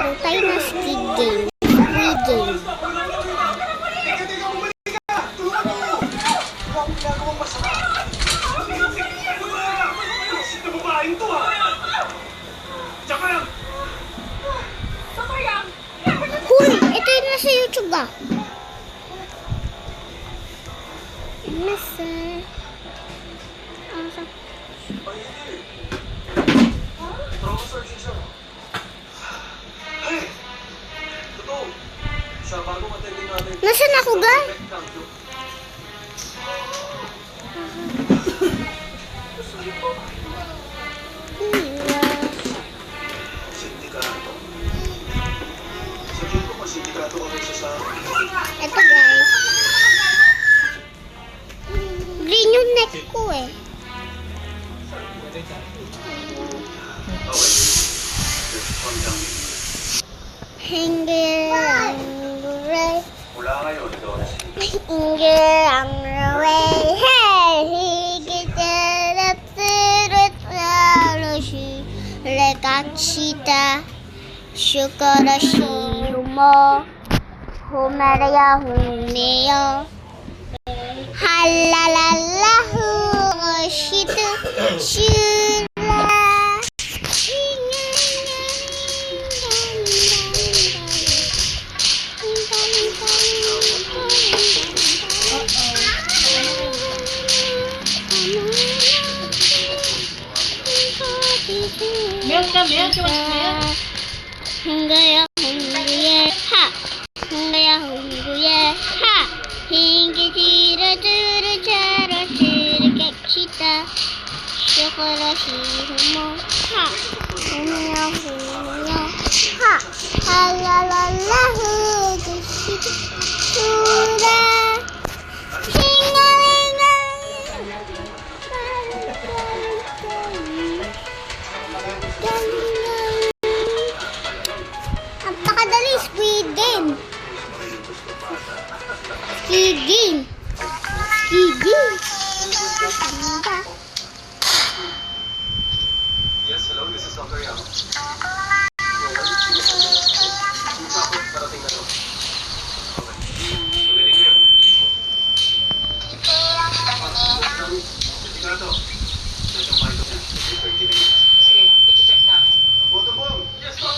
Maglaro tayo ng Squid Game. Squid Game. Hoy! Ito yung nasa YouTube ah. Nasa... Nasaan ako, guys? Ito, guys. Green yung neck ko eh. Hinger ang luray. Mula ngayon, Hinger ang luray. Hey! Higit at sirot sa roshi. Lekakshita. Shukarashi mo. Humaraya humeyo. Halalalahu shitu. Shula. Hinggaya hungguye ha, hinggaya hungguye ha, hinggi tira tira cara tira kekcita, syokora shihumo ha, hinggaya hungguye ha, halalalahu kushita sura, hinga hinga. Napakadali, Squid Game. Squid Game. Squid Game. yes, hello, this is Dr. Yang. Parating na to. Magaling yun. Hindi ka na to. Session 5 na. 30 minutes. Sige, i-check namin. Photo mo! Yes, po!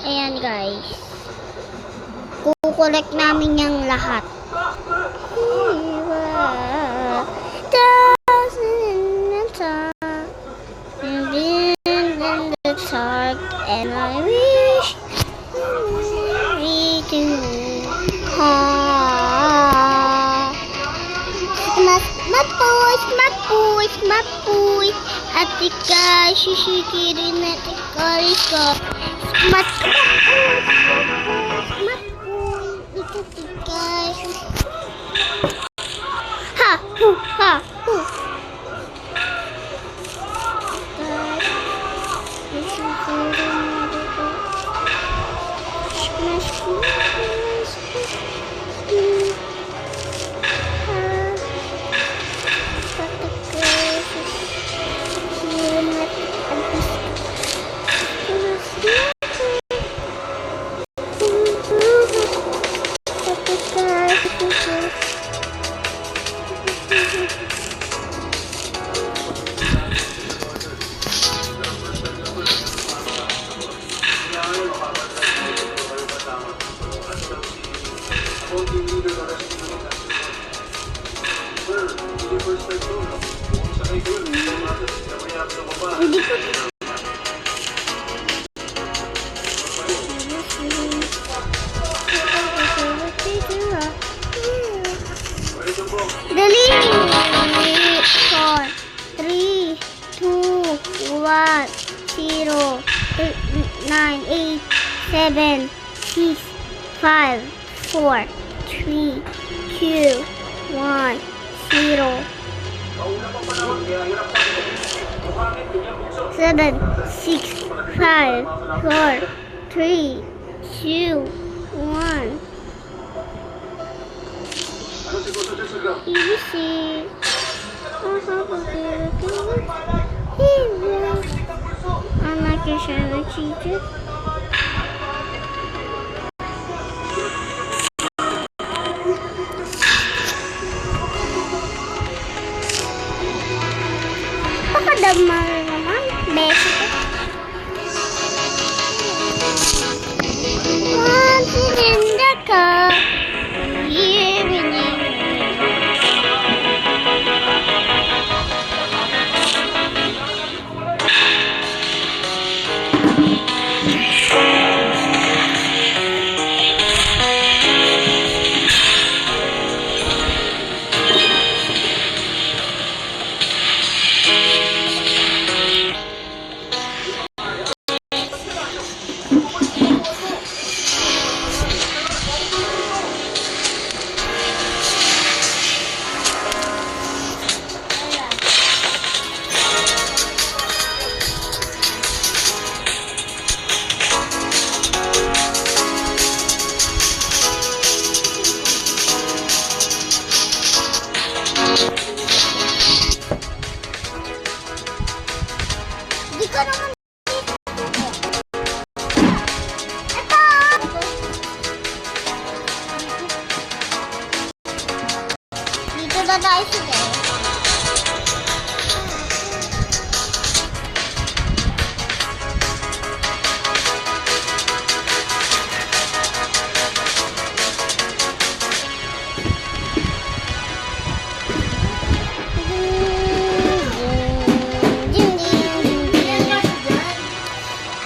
Ayan guys, kukolek namin yung lahat. And I wish reaching mapush atika shishikirin atika riko ha hu Hindi ko... Dali! 4, 3, 2, 1, 0, 9, 8, 7, 6, 5, 4, 3, 2, 1, 0. 7, 6, 5, 4, 3, 2, 1. ABC. I'm not gonna show the teacher. Pakadamar naman. Beso ko. Once in the cup. Here in the Di ko naman. Ito! Dito na tayo sige.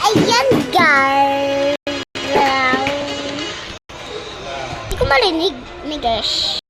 Ayan, guys. Hindi ko marinig, Migesh.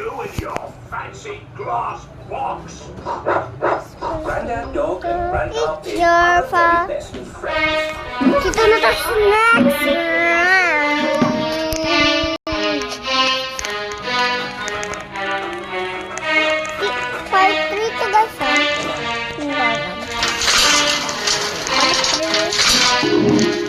you in your fancy glass box. Granddad Dog and Grandpa Pig Your are the fa- very best of friends. Kita na tayo snacks. Part 3 to guys, ha? Yung bagan. Part 3.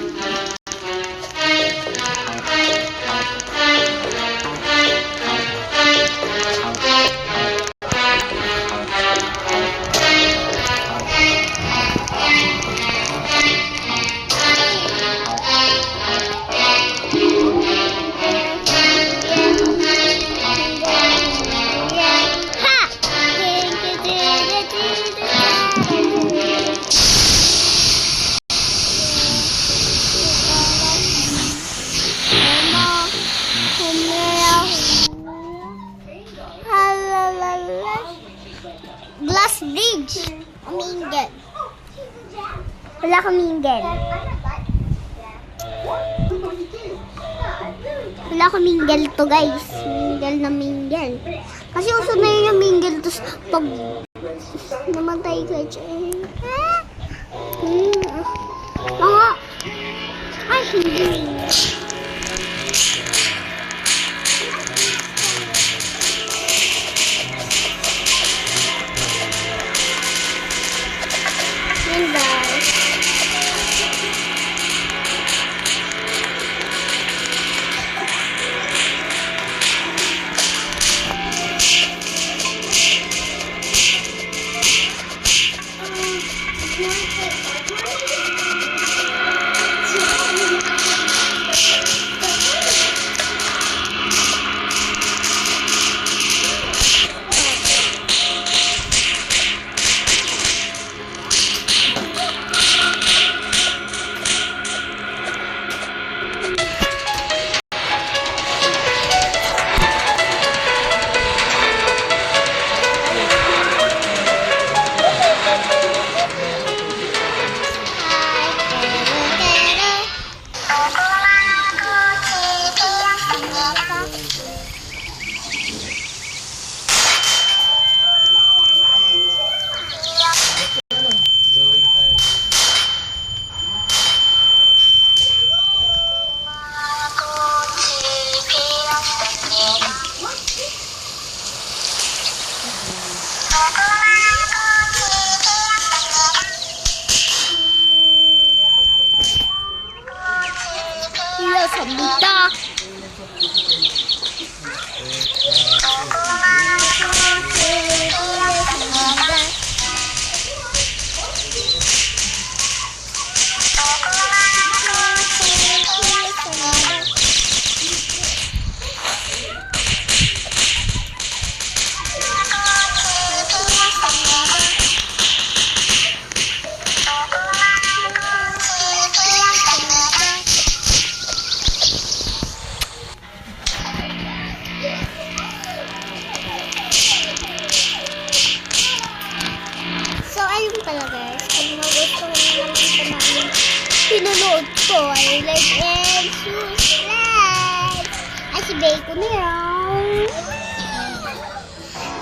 Glass bridge. Mingle. Wala ka mingle. Wala ka mingle to guys. Mingle na mingle. Kasi uso na yun yung mingle. Tapos pag namatay ka dyan. Mga. Ay, hindi. Yun guys. Iya, sabita. So, ayun pala guys. Kung nagustuhan nyo naman ito namin pinanood ko, ay like and subscribe. Ay, si Bacon na yun.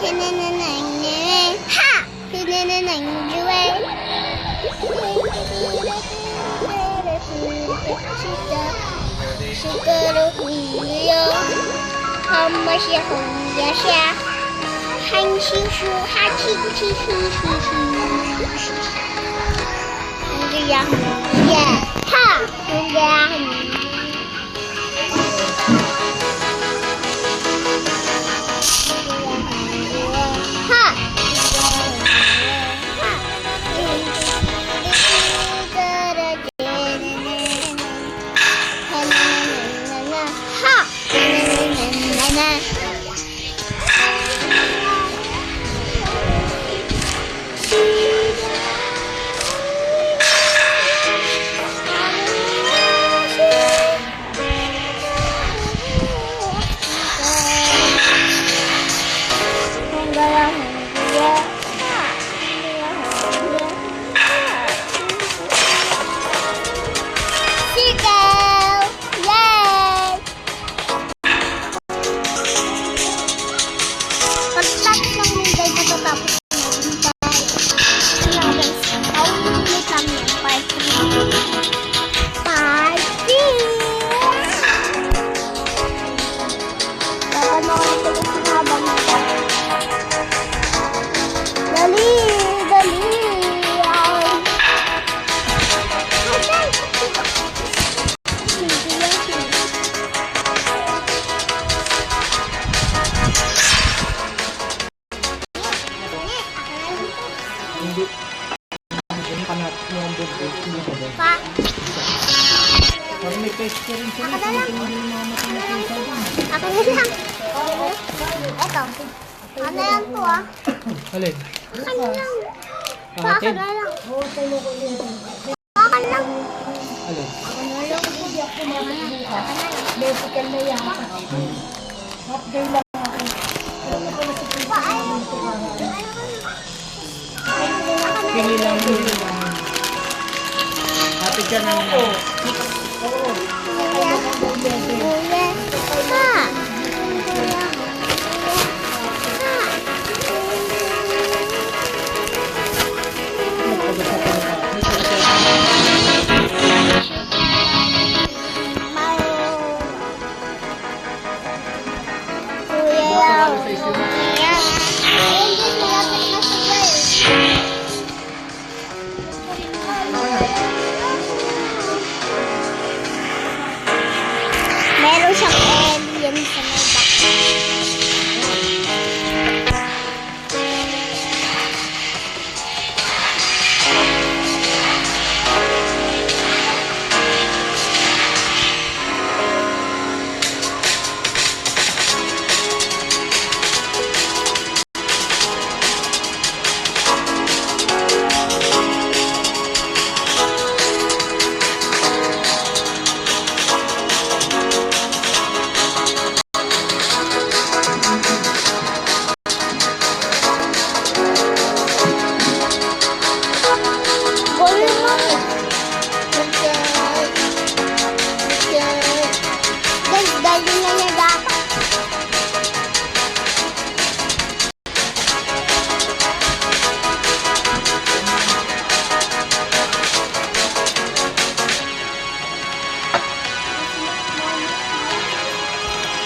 Hinananang nyan. Ha! Hinananang juway. Siguro huyo. Hamasya huya siya. 汉星书，哈气气气气气，这样耶哈，这样。ilang minute matatapos na yung tayo. Kaya guys, how minute lang yan? 5 minutes. 5 minutes! Papanoorin ko lang sa habang ito. Dali! Dali! Ay! Hindi. Hindi ka na yung bebe. Hindi ka ba? Pa! Parang may peste rin sila. Ako na lang. Hindi yung mga matang-matang sa akin. Ako na lang. Eto. Ano yan to ah? Alin? Ano lang? Baka Kapatid? na lang. Baka lang. Alin? Basical na yan. Pili lang yun. Hatid ka na nila. Meron siyang alien sa may back. Guys, dahil na niya dapat.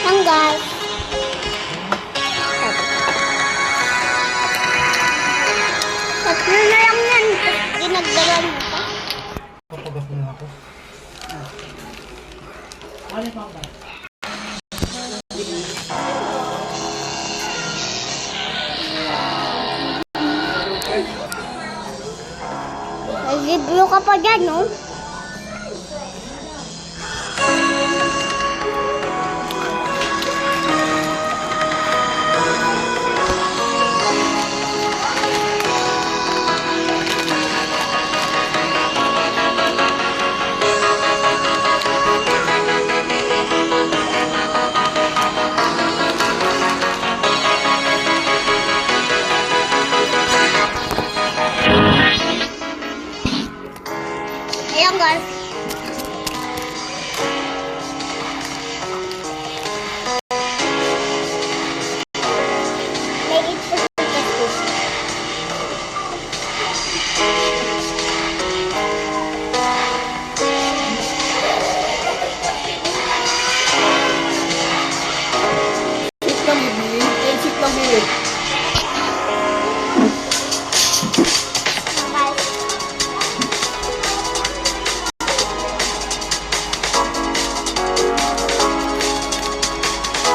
Tanggal. Tatlo na lang yan. Dinagdagan mo pa. Papagas na ako. Ano pa ba? Nag-review ka pa dyan, no? Ayan, guys. May 8% kasi. Sit lang bibili. Sit lang bibili. Guys.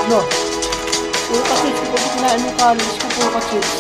No. Puro ka chips. Puro kinain mo calories ko. Puro ka chips.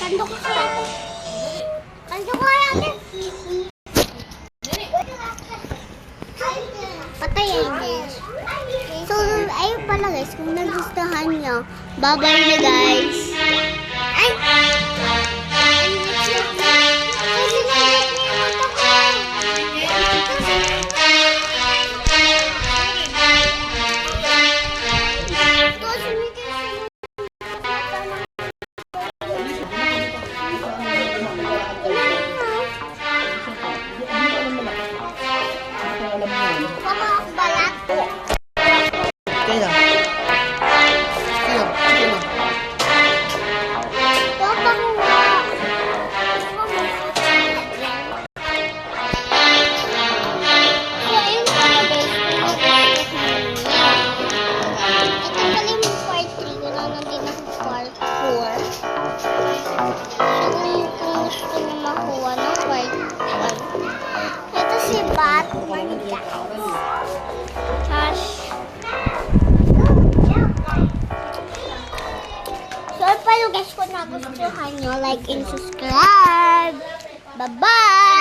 Kando ko kaya. Kando ko kaya. Patayin din. So, ayun pala guys, kung nagustuhan nyo, bye-bye na guys. Ay! Balat. Kaya. Ito si Batman, guys. So, paano guys kung nagustuhan nyo, like and subscribe. Bye-bye!